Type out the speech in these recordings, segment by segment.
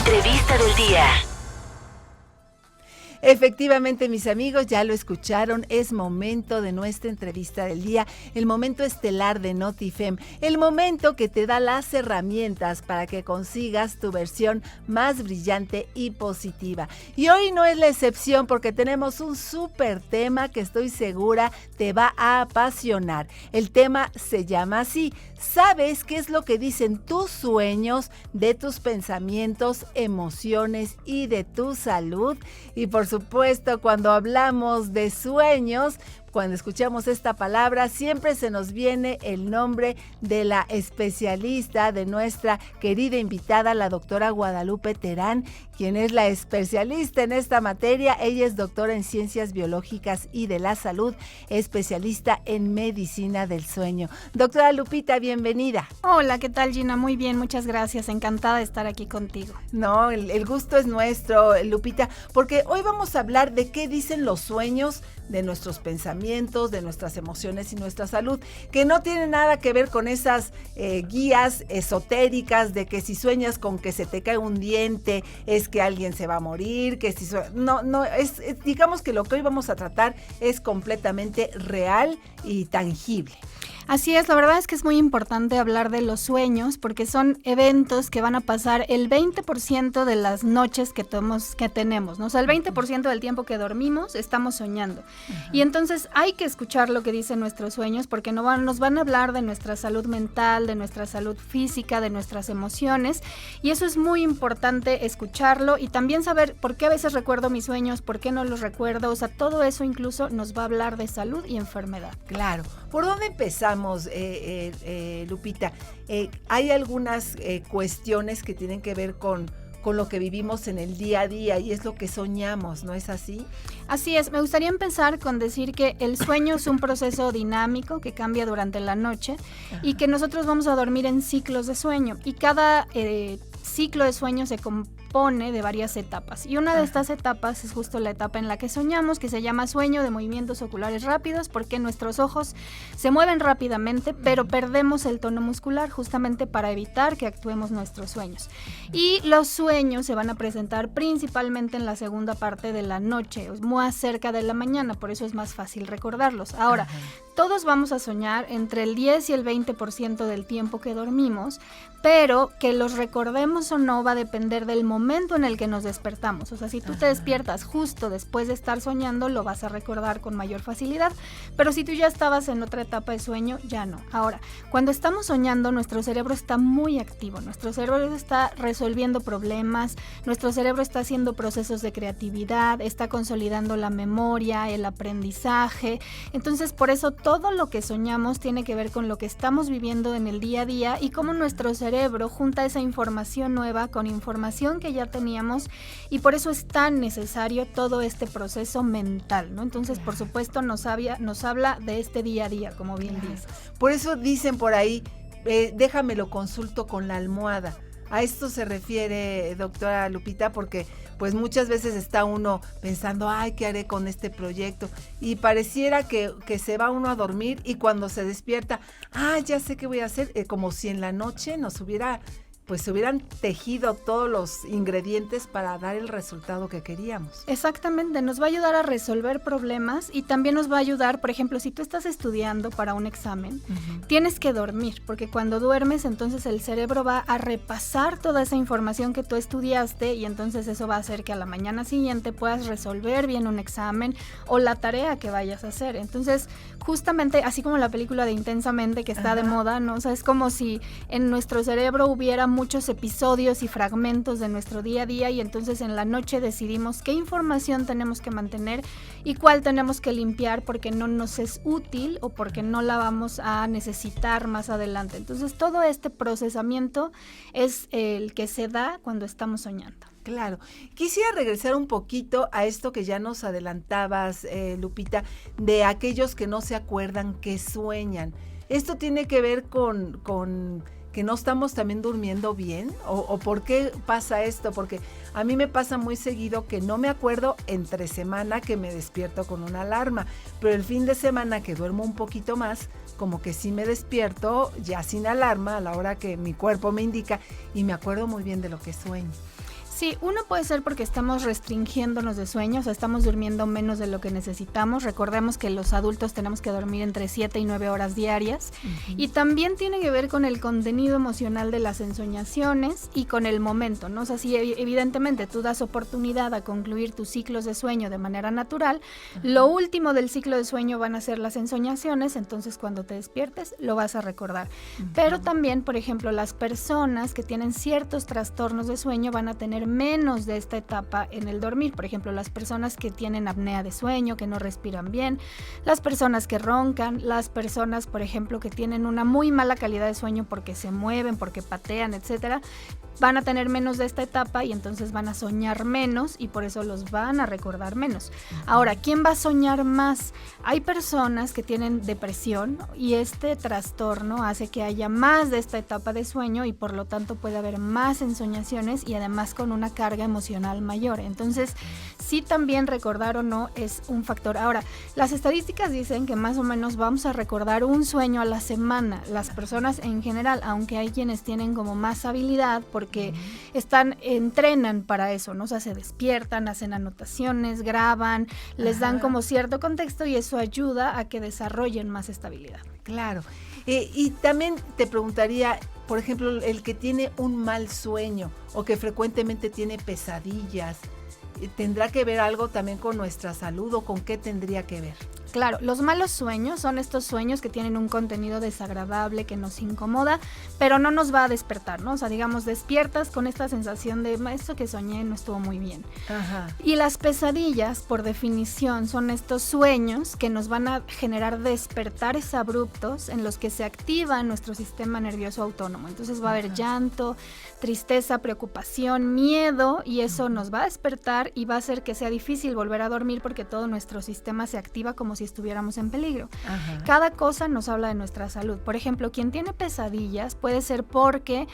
entrevista del día. Efectivamente, mis amigos, ya lo escucharon, es momento de nuestra entrevista del día, el momento estelar de Notifem, el momento que te da las herramientas para que consigas tu versión más brillante y positiva. Y hoy no es la excepción porque tenemos un súper tema que estoy segura te va a apasionar. El tema se llama así: ¿sabes qué es lo que dicen tus sueños de tus pensamientos, emociones y de tu salud? Y por supuesto, cuando hablamos de sueños, cuando escuchamos esta palabra, siempre se nos viene el nombre de la especialista, de nuestra querida invitada, la doctora Guadalupe Terán, quien es la especialista en esta materia. Ella es doctora en Ciencias Biológicas y de la Salud, especialista en Medicina del Sueño. Doctora Lupita, bienvenida. Hola, ¿qué tal, Gina? Muy bien, muchas gracias. Encantada de estar aquí contigo. No, el gusto es nuestro, Lupita, porque hoy vamos a hablar de qué dicen los sueños de nuestros pensamientos, de nuestras emociones y nuestra salud, que no tiene nada que ver con esas guías esotéricas de que si sueñas con que se te cae un diente es que alguien se va a morir, que si digamos que lo que hoy vamos a tratar es completamente real y tangible. Así es, la verdad es que es muy importante hablar de los sueños porque son eventos que van a pasar el 20% de las noches que tenemos, ¿no? O sea, el 20% del tiempo que dormimos estamos soñando. Uh-huh. Y entonces hay que escuchar lo que dicen nuestros sueños porque nos van a hablar de nuestra salud mental, de nuestra salud física, de nuestras emociones, y eso es muy importante escucharlo y también saber por qué a veces recuerdo mis sueños, por qué no los recuerdo. O sea, todo eso incluso nos va a hablar de salud y enfermedad. Claro. ¿Por dónde empezamos, Lupita? Hay algunas cuestiones que tienen que ver con lo que vivimos en el día a día y es lo que soñamos, ¿no es así? Así es, me gustaría empezar con decir que el sueño es un proceso dinámico que cambia durante la noche. Ajá. Y que nosotros vamos a dormir en ciclos de sueño y cada ciclo de sueño se compone de varias etapas y una de estas etapas es justo la etapa en la que soñamos, que se llama sueño de movimientos oculares rápidos, porque nuestros ojos se mueven rápidamente pero perdemos el tono muscular justamente para evitar que actuemos nuestros sueños. Y los sueños se van a presentar principalmente en la segunda parte de la noche, más cerca de la mañana, por eso es más fácil recordarlos. Ahora, todos vamos a soñar entre el 10 y el 20% del tiempo que dormimos, pero que los recordemos o no va a depender del momento en el que nos despertamos. O sea, si tú te despiertas justo después de estar soñando, lo vas a recordar con mayor facilidad, pero si tú ya estabas en otra etapa de sueño, ya no. Ahora, cuando estamos soñando, nuestro cerebro está muy activo, nuestro cerebro está resolviendo problemas, nuestro cerebro está haciendo procesos de creatividad, está consolidando la memoria, el aprendizaje. Entonces, por eso todo lo que soñamos tiene que ver con lo que estamos viviendo en el día a día y cómo nuestro cerebro junta esa información nueva con información que ya teníamos, y por eso es tan necesario todo este proceso mental, ¿no? Entonces, por supuesto, nos habla de este día a día, como bien dices. Por eso dicen por ahí, déjamelo consulto con la almohada. A esto se refiere, doctora Lupita, porque pues muchas veces está uno pensando, ay, ¿qué haré con este proyecto? Y pareciera que se va uno a dormir y cuando se despierta, ya sé qué voy a hacer, como si en la noche se hubieran tejido todos los ingredientes para dar el resultado que queríamos. Exactamente, nos va a ayudar a resolver problemas y también nos va a ayudar, por ejemplo, si tú estás estudiando para un examen, tienes que dormir, porque cuando duermes, entonces el cerebro va a repasar toda esa información que tú estudiaste y entonces eso va a hacer que a la mañana siguiente puedas resolver bien un examen o la tarea que vayas a hacer. Entonces, justamente, así como la película de Intensamente que está de moda, ¿no? O sea, es como si en nuestro cerebro hubiera muchos episodios y fragmentos de nuestro día a día y entonces en la noche decidimos qué información tenemos que mantener y cuál tenemos que limpiar porque no nos es útil o porque no la vamos a necesitar más adelante. Entonces todo este procesamiento es el que se da cuando estamos soñando. Claro. Quisiera regresar un poquito a esto que ya nos adelantabas, Lupita, de aquellos que no se acuerdan que sueñan. ¿Esto tiene que ver con que no estamos también durmiendo bien? ¿O por qué pasa esto? Porque a mí me pasa muy seguido que no me acuerdo entre semana que me despierto con una alarma, pero el fin de semana que duermo un poquito más, como que sí me despierto ya sin alarma a la hora que mi cuerpo me indica y me acuerdo muy bien de lo que sueño. Sí, uno puede ser porque estamos restringiéndonos de sueño, o sea, estamos durmiendo menos de lo que necesitamos. Recordemos que los adultos tenemos que dormir entre 7 y 9 horas diarias. Y también tiene que ver con el contenido emocional de las ensoñaciones y con el momento, ¿no? O sea, si evidentemente tú das oportunidad a concluir tus ciclos de sueño de manera natural, lo último del ciclo de sueño van a ser las ensoñaciones, entonces cuando te despiertes lo vas a recordar. Pero también, por ejemplo, las personas que tienen ciertos trastornos de sueño van a tener menos de esta etapa en el dormir. Por ejemplo, las personas que tienen apnea de sueño, que no respiran bien, las personas que roncan, las personas, por ejemplo, que tienen una muy mala calidad de sueño porque se mueven, porque patean, etcétera, van a tener menos de esta etapa y entonces van a soñar menos y por eso los van a recordar menos. Ahora, ¿quién va a soñar más? Hay personas que tienen depresión y este trastorno hace que haya más de esta etapa de sueño y por lo tanto puede haber más ensoñaciones y además con una carga emocional mayor. Entonces, sí también recordar o no es un factor. Ahora, las estadísticas dicen que más o menos vamos a recordar un sueño a la semana. Las personas en general, aunque hay quienes tienen como más habilidad porque entrenan para eso, ¿no? O sea, se despiertan, hacen anotaciones, graban, les dan como cierto contexto y eso ayuda a que desarrollen más estabilidad. Claro. Y también te preguntaría, por ejemplo, el que tiene un mal sueño o que frecuentemente tiene pesadillas, ¿tendrá que ver algo también con nuestra salud o con qué tendría que ver? Claro, los malos sueños son estos sueños que tienen un contenido desagradable que nos incomoda, pero no nos va a despertar, ¿no? O sea, digamos, despiertas con esta sensación de esto que soñé no estuvo muy bien. Ajá. Y las pesadillas, por definición, son estos sueños que nos van a generar despertares abruptos en los que se activa nuestro sistema nervioso autónomo. Entonces va a haber llanto, tristeza, preocupación, miedo y eso nos va a despertar y va a hacer que sea difícil volver a dormir porque todo nuestro sistema se activa como si estuviéramos en peligro. Ajá. Cada cosa nos habla de nuestra salud. Por ejemplo, quien tiene pesadillas puede ser porque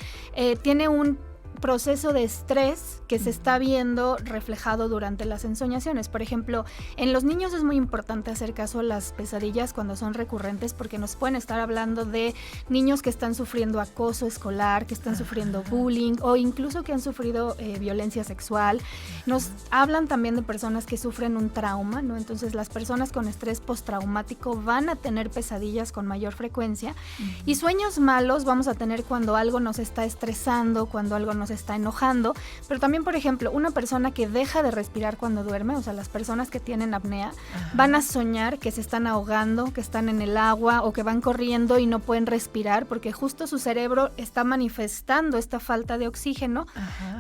tiene un proceso de estrés que se está viendo reflejado durante las ensoñaciones. Por ejemplo, en los niños es muy importante hacer caso a las pesadillas cuando son recurrentes porque nos pueden estar hablando de niños que están sufriendo acoso escolar, que están sufriendo bullying o incluso que han sufrido violencia sexual. Nos hablan también de personas que sufren un trauma, ¿no? Entonces las personas con estrés postraumático van a tener pesadillas con mayor frecuencia y sueños malos vamos a tener cuando algo nos está estresando, cuando algo nos está enojando, pero también, por ejemplo, una persona que deja de respirar cuando duerme, o sea, las personas que tienen apnea, van a soñar que se están ahogando, que están en el agua o que van corriendo y no pueden respirar porque justo su cerebro está manifestando esta falta de oxígeno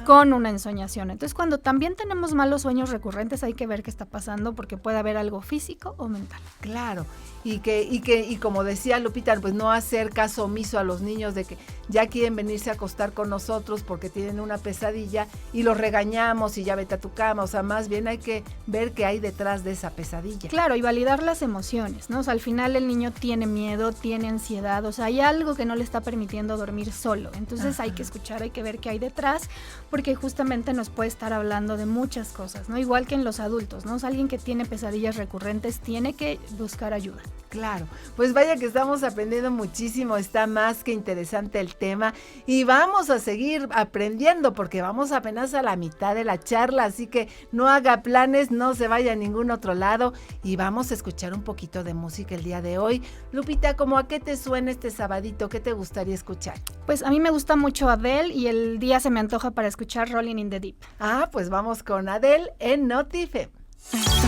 con una ensoñación. Entonces, cuando también tenemos malos sueños recurrentes, hay que ver qué está pasando porque puede haber algo físico o mental. Claro. Y como decía Lupita, pues no hacer caso omiso a los niños de que ya quieren venirse a acostar con nosotros porque tienen una pesadilla y los regañamos y ya vete a tu cama. O sea, más bien hay que ver qué hay detrás de esa pesadilla. Claro, y validar las emociones, ¿no? O sea, al final el niño tiene miedo, tiene ansiedad, o sea, hay algo que no le está permitiendo dormir solo. Entonces hay que escuchar, hay que ver qué hay detrás, porque justamente nos puede estar hablando de muchas cosas, ¿no? Igual que en los adultos, ¿no? O sea, alguien que tiene pesadillas recurrentes tiene que buscar ayuda. Claro, pues vaya que estamos aprendiendo muchísimo, está más que interesante el tema y vamos a seguir aprendiendo porque vamos apenas a la mitad de la charla, así que no haga planes, no se vaya a ningún otro lado y vamos a escuchar un poquito de música el día de hoy. Lupita, ¿cómo a qué te suena este sabadito? ¿Qué te gustaría escuchar? Pues a mí me gusta mucho Adele y el día se me antoja para escuchar Rolling in the Deep. Ah, pues vamos con Adele en NotiFem.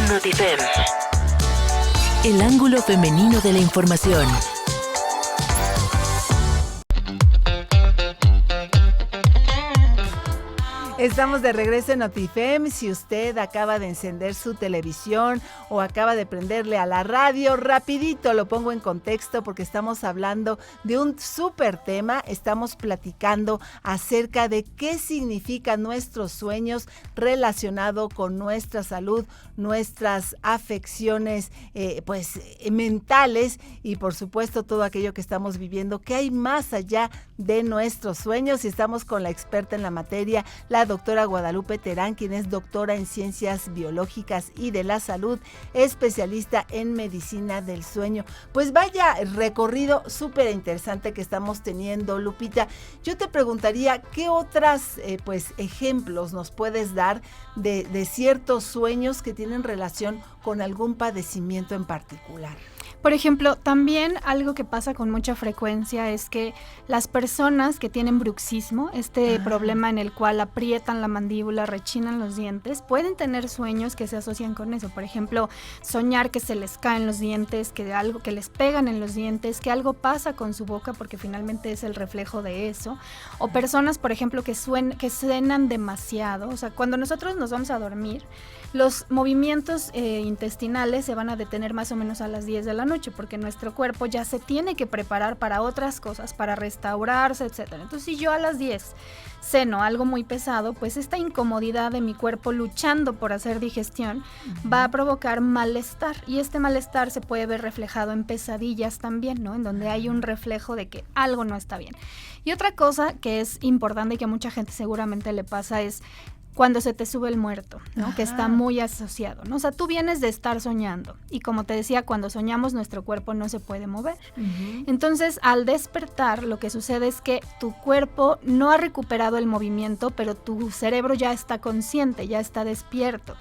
NotiFem. El ángulo femenino de la información. Estamos de regreso en NotiFem. Si usted acaba de encender su televisión o acaba de prenderle a la radio, rapidito lo pongo en contexto porque estamos hablando de un súper tema. Estamos platicando acerca de qué significan nuestros sueños relacionado con nuestra salud, nuestras afecciones mentales y por supuesto todo aquello que estamos viviendo, que hay más allá de nuestros sueños. Y estamos con la experta en la materia, la doctora Guadalupe Terán, quien es doctora en Ciencias Biológicas y de la Salud, especialista en Medicina del Sueño. Pues vaya recorrido súper interesante que estamos teniendo, Lupita. Yo te preguntaría, ¿qué otras ejemplos nos puedes dar de ciertos sueños que tienen relación con algún padecimiento en particular? Por ejemplo, también algo que pasa con mucha frecuencia es que las personas que tienen bruxismo, problema en el cual aprietan la mandíbula, rechinan los dientes, pueden tener sueños que se asocian con eso. Por ejemplo, soñar que se les caen los dientes, que algo que les pegan en los dientes, que algo pasa con su boca porque finalmente es el reflejo de eso. O personas, por ejemplo, que suenan demasiado. O sea, cuando nosotros nos vamos a dormir, los movimientos intestinales se van a detener más o menos a las 10 de la noche, porque nuestro cuerpo ya se tiene que preparar para otras cosas, para restaurarse, etcétera. Entonces, si yo a las 10 ceno algo muy pesado, pues esta incomodidad de mi cuerpo luchando por hacer digestión va a provocar malestar, y este malestar se puede ver reflejado en pesadillas también, ¿no? En donde hay un reflejo de que algo no está bien. Y otra cosa que es importante y que a mucha gente seguramente le pasa es cuando se te sube el muerto, ¿no? Ajá. Que está muy asociado, ¿no? O sea, tú vienes de estar soñando y, como te decía, cuando soñamos nuestro cuerpo no se puede mover. Uh-huh. Entonces, al despertar, lo que sucede es que tu cuerpo no ha recuperado el movimiento, pero tu cerebro ya está consciente, ya está despierto.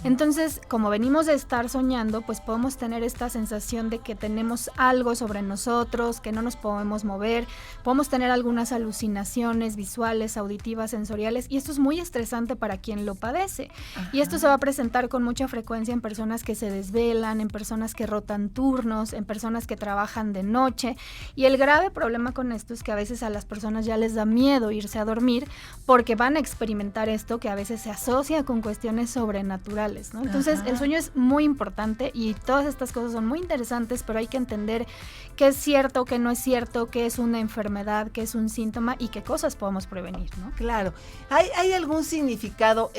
Entonces, como venimos de estar soñando, pues podemos tener esta sensación de que tenemos algo sobre nosotros, que no nos podemos mover, podemos tener algunas alucinaciones visuales, auditivas, sensoriales, y esto es muy estresante para quien lo padece. Ajá. Y esto se va a presentar con mucha frecuencia en personas que se desvelan, en personas que rotan turnos, en personas que trabajan de noche, y el grave problema con esto es que a veces a las personas ya les da miedo irse a dormir porque van a experimentar esto que a veces se asocia con cuestiones sobrenaturales, ¿no? Entonces, ajá, el sueño es muy importante y todas estas cosas son muy interesantes, pero hay que entender qué es cierto, qué no es cierto, qué es una enfermedad, qué es un síntoma y qué cosas podemos prevenir, ¿no? Claro. ¿Hay algún significado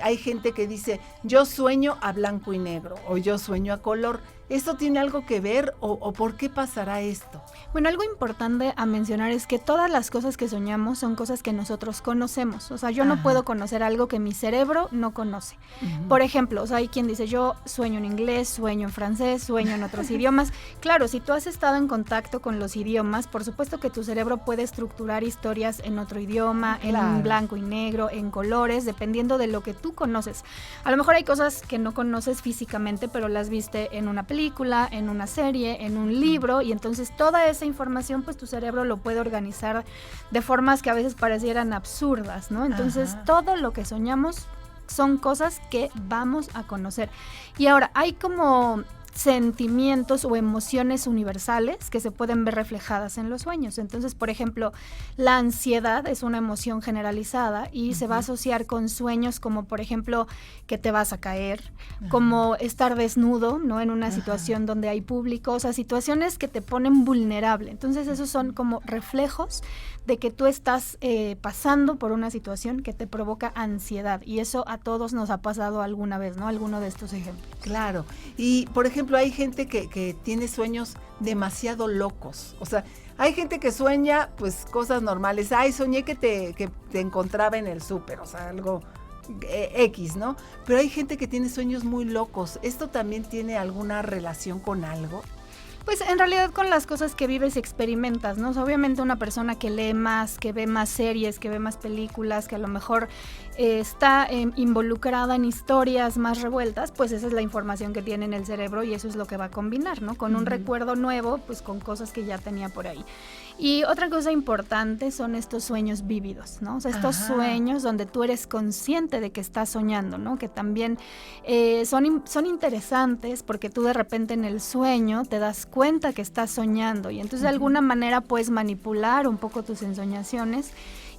hay gente que dice, yo sueño a blanco y negro o yo sueño a color? ¿Esto tiene algo que ver o por qué pasará esto? Bueno, algo importante a mencionar es que todas las cosas que soñamos son cosas que nosotros conocemos. O sea, yo no puedo conocer algo que mi cerebro no conoce. Uh-huh. Por ejemplo, o sea, hay quien dice, yo sueño en inglés, sueño en francés, sueño en otros idiomas. Claro, si tú has estado en contacto con los idiomas, por supuesto que tu cerebro puede estructurar historias en otro idioma, claro, en blanco y negro, en colores, dependiendo de lo que tú conoces. A lo mejor hay cosas que no conoces físicamente, pero las viste en una película, en una serie, en un libro, y entonces toda esa información pues tu cerebro lo puede organizar de formas que a veces parecieran absurdas, ¿no? Entonces, ajá, todo lo que soñamos son cosas que vamos a conocer. Y ahora, hay como sentimientos o emociones universales que se pueden ver reflejadas en los sueños. Entonces, por ejemplo, la ansiedad es una emoción generalizada y uh-huh, se va a asociar con sueños como, por ejemplo, que te vas a caer, uh-huh, como estar desnudo, ¿no? En una uh-huh, situación donde hay público, o sea, situaciones que te ponen vulnerable. Entonces, esos son como reflejos de que tú estás pasando por una situación que te provoca ansiedad, y eso a todos nos ha pasado alguna vez, ¿no? Alguno de estos ejemplos. Claro. Y, por ejemplo, hay gente que tiene sueños demasiado locos. O sea, hay gente que sueña, pues, cosas normales. Ay, soñé que te encontraba en el súper, o sea, algo X, ¿no? Pero hay gente que tiene sueños muy locos. ¿Esto también tiene alguna relación con algo? Pues en realidad con las cosas que vives y experimentas, ¿no? O sea, obviamente una persona que lee más, que ve más series, que ve más películas, que a lo mejor está involucrada en historias más revueltas, pues esa es la información que tiene en el cerebro y eso es lo que va a combinar, ¿no? Con un recuerdo nuevo, pues con cosas que ya tenía por ahí. Y otra cosa importante son estos sueños vívidos, ¿no? O sea, estos sueños donde tú eres consciente de que estás soñando, ¿no? Que también son interesantes porque tú de repente en el sueño te das cuenta que estás soñando y entonces de alguna manera puedes manipular un poco tus ensoñaciones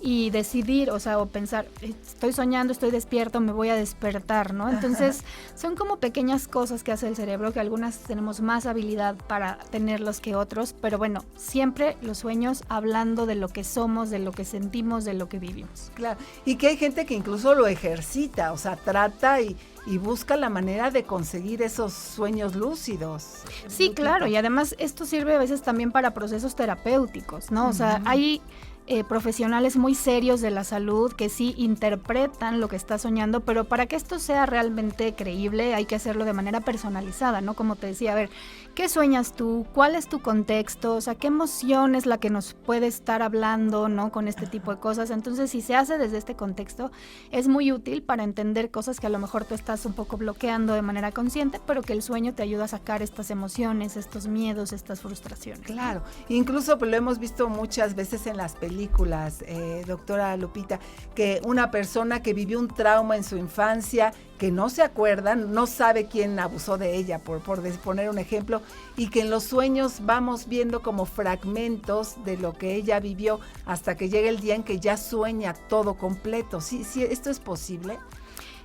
y decidir, o sea, o pensar, estoy soñando, estoy despierto, me voy a despertar, ¿no? Entonces, son como pequeñas cosas que hace el cerebro, que algunas tenemos más habilidad para tenerlos que otros, pero bueno, siempre los sueños hablando de lo que somos, de lo que sentimos, de lo que vivimos. Claro, y que hay gente que incluso lo ejercita, o sea, trata y busca la manera de conseguir esos sueños lúcidos. Sí, claro, y además esto sirve a veces también para procesos terapéuticos, ¿no? O sea, hay profesionales muy serios de la salud que sí interpretan lo que está soñando, pero para que esto sea realmente creíble hay que hacerlo de manera personalizada, ¿no? Como te decía, a ver, ¿qué sueñas tú? ¿Cuál es tu contexto? O sea, ¿qué emoción es la que nos puede estar hablando, ¿no? Con este tipo de cosas. Entonces, si se hace desde este contexto, es muy útil para entender cosas que a lo mejor tú estás un poco bloqueando de manera consciente, pero que el sueño te ayuda a sacar estas emociones, estos miedos, estas frustraciones. Claro, incluso pues, lo hemos visto muchas veces en las películas, doctora Lupita, que una persona que vivió un trauma en su infancia, que no se acuerda, no sabe quién abusó de ella, por poner un ejemplo, y que en los sueños vamos viendo como fragmentos de lo que ella vivió hasta que llega el día en que ya sueña todo completo. ¿Sí, esto es posible?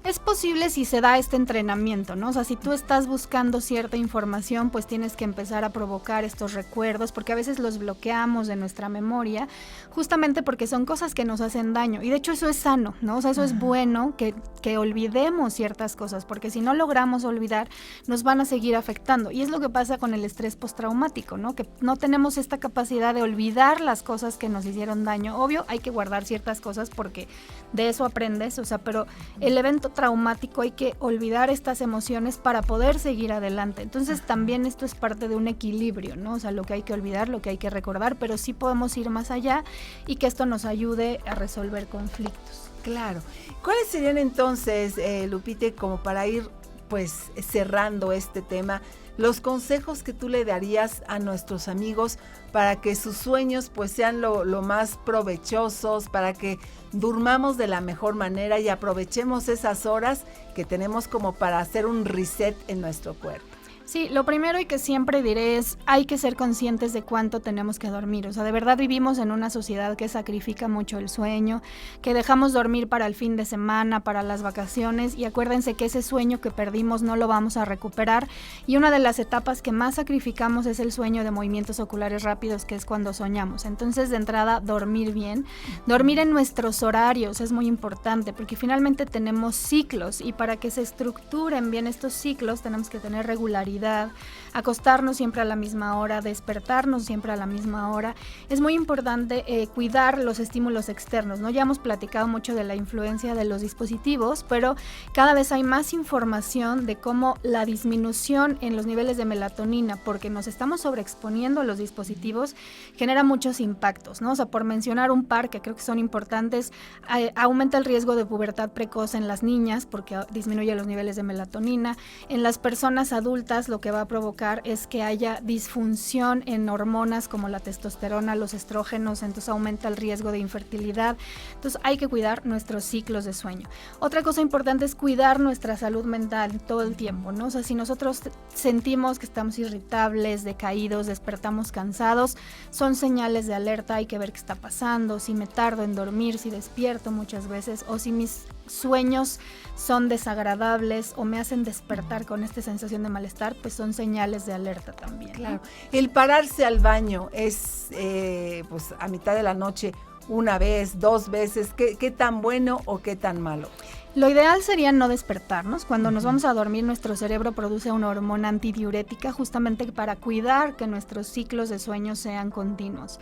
Es posible si se da este entrenamiento, ¿no? O sea, si tú estás buscando cierta información, pues tienes que empezar a provocar estos recuerdos, porque a veces los bloqueamos de nuestra memoria, justamente porque son cosas que nos hacen daño. Y de hecho eso es sano, ¿no? O sea, eso es bueno que olvidemos ciertas cosas, porque si no logramos olvidar, nos van a seguir afectando. Y es lo que pasa con el estrés postraumático, ¿no? Que no tenemos esta capacidad de olvidar las cosas que nos hicieron daño. Obvio, hay que guardar ciertas cosas porque de eso aprendes, o sea, pero el evento traumático hay que olvidar estas emociones para poder seguir adelante. Entonces también esto es parte de un equilibrio, ¿no? O sea, lo que hay que olvidar, lo que hay que recordar, pero sí podemos ir más allá y que esto nos ayude a resolver conflictos. Claro. ¿Cuáles serían entonces, Lupite, como para ir pues cerrando este tema, los consejos que tú le darías a nuestros amigos para que sus sueños pues sean lo más provechosos, para que durmamos de la mejor manera y aprovechemos esas horas que tenemos como para hacer un reset en nuestro cuerpo? Sí, lo primero y que siempre diré es, hay que ser conscientes de cuánto tenemos que dormir. O sea, de verdad vivimos en una sociedad que sacrifica mucho el sueño, que dejamos dormir para el fin de semana, para las vacaciones, y acuérdense que ese sueño que perdimos no lo vamos a recuperar. Y una de las etapas que más sacrificamos es el sueño de movimientos oculares rápidos, que es cuando soñamos. Entonces, de entrada, dormir bien. Dormir en nuestros horarios es muy importante, porque finalmente tenemos ciclos, y para que se estructuren bien estos ciclos tenemos que tener regularidad, acostarnos siempre a la misma hora, despertarnos siempre a la misma hora. Es muy importante cuidar los estímulos externos, ¿no? Ya hemos platicado mucho de la influencia de los dispositivos, pero cada vez hay más información de cómo la disminución en los niveles de melatonina, porque nos estamos sobreexponiendo a los dispositivos, genera muchos impactos, ¿no? O sea, por mencionar un par que creo que son importantes, aumenta el riesgo de pubertad precoz en las niñas, porque disminuye los niveles de melatonina. En las personas adultas, lo que va a provocar es que haya disfunción en hormonas como la testosterona, los estrógenos, entonces aumenta el riesgo de infertilidad. Entonces hay que cuidar nuestros ciclos de sueño. Otra cosa importante es cuidar nuestra salud mental todo el tiempo, ¿no? O sea, si nosotros sentimos que estamos irritables, decaídos, despertamos cansados, son señales de alerta, hay que ver qué está pasando, si me tardo en dormir, si despierto muchas veces, o si mis sueños son desagradables o me hacen despertar con esta sensación de malestar, pues son señales de alerta también. Claro. El pararse al baño es pues a mitad de la noche, una vez, dos veces, ¿qué tan bueno o qué tan malo? Lo ideal sería no despertarnos. Cuando nos vamos a dormir, nuestro cerebro produce una hormona antidiurética justamente para cuidar que nuestros ciclos de sueño sean continuos.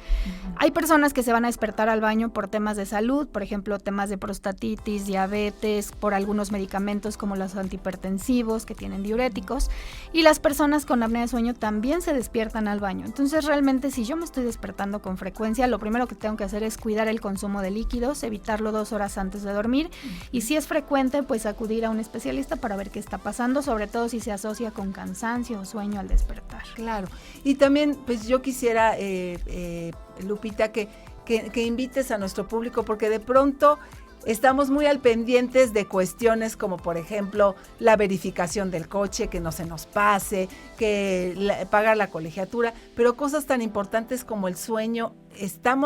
Hay personas que se van a despertar al baño por temas de salud, por ejemplo, temas de prostatitis, diabetes, por algunos medicamentos como los antihipertensivos que tienen diuréticos, y las personas con apnea de sueño también se despiertan al baño. Entonces, realmente, si yo me estoy despertando con frecuencia, lo primero que tengo que hacer es cuidar el consumo de líquidos, evitarlo 2 horas antes de dormir, y si es frecuente, pues acudir a un especialista para ver qué está pasando, sobre todo si se asocia con cansancio o sueño al despertar. Claro, y también pues yo quisiera, Lupita, que invites a nuestro público, porque de pronto estamos muy al pendientes de cuestiones como, por ejemplo, la verificación del coche, que no se nos pase, pagar la colegiatura, pero cosas tan importantes como el sueño,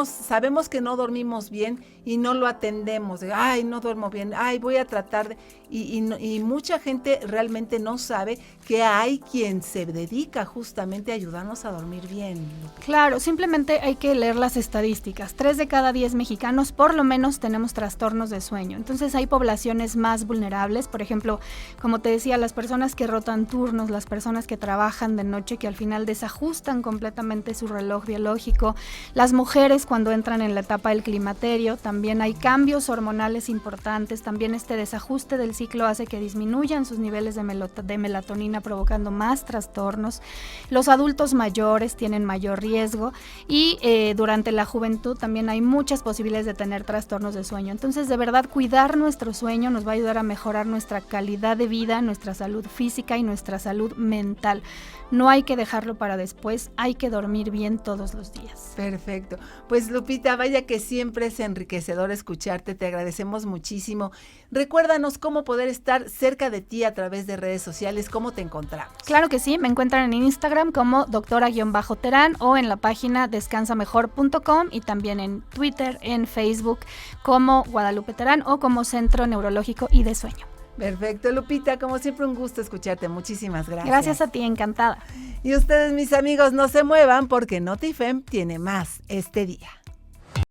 sabemos que no dormimos bien y no lo atendemos, ay, no duermo bien, ay, voy a tratar y mucha gente realmente no sabe que hay quien se dedica justamente a ayudarnos a dormir bien. Claro, simplemente hay que leer las estadísticas. 3 de cada 10 mexicanos por lo menos tenemos trastornos de sueño. Entonces hay poblaciones más vulnerables, por ejemplo, como te decía, las personas que rotan turnos, las personas que trabajan de noche, que al final desajustan completamente su reloj biológico, las mujeres cuando entran en la etapa del climaterio, también hay cambios hormonales importantes, también este desajuste del ciclo hace que disminuyan sus niveles de melatonina, provocando más trastornos. Los adultos mayores tienen mayor riesgo y durante la juventud también hay muchas posibilidades de tener trastornos de sueño. Entonces, de verdad, cuidar nuestro sueño nos va a ayudar a mejorar nuestra calidad de vida, nuestra salud física y nuestra salud mental. No hay que dejarlo para después, hay que dormir bien todos los días. Perfecto. Pues Lupita, vaya que siempre es enriquecedor escucharte, te agradecemos muchísimo. Recuérdanos cómo poder estar cerca de ti a través de redes sociales, cómo te encontramos. Claro que sí, me encuentran en Instagram como doctora-terán o en la página descansamejor.com y también en Twitter, en Facebook como Guadalupe Terán o como Centro Neurológico y de Sueño. Perfecto, Lupita, como siempre un gusto escucharte, muchísimas gracias. Gracias a ti, encantada. Y ustedes, mis amigos, no se muevan porque Noti Fem tiene más este día.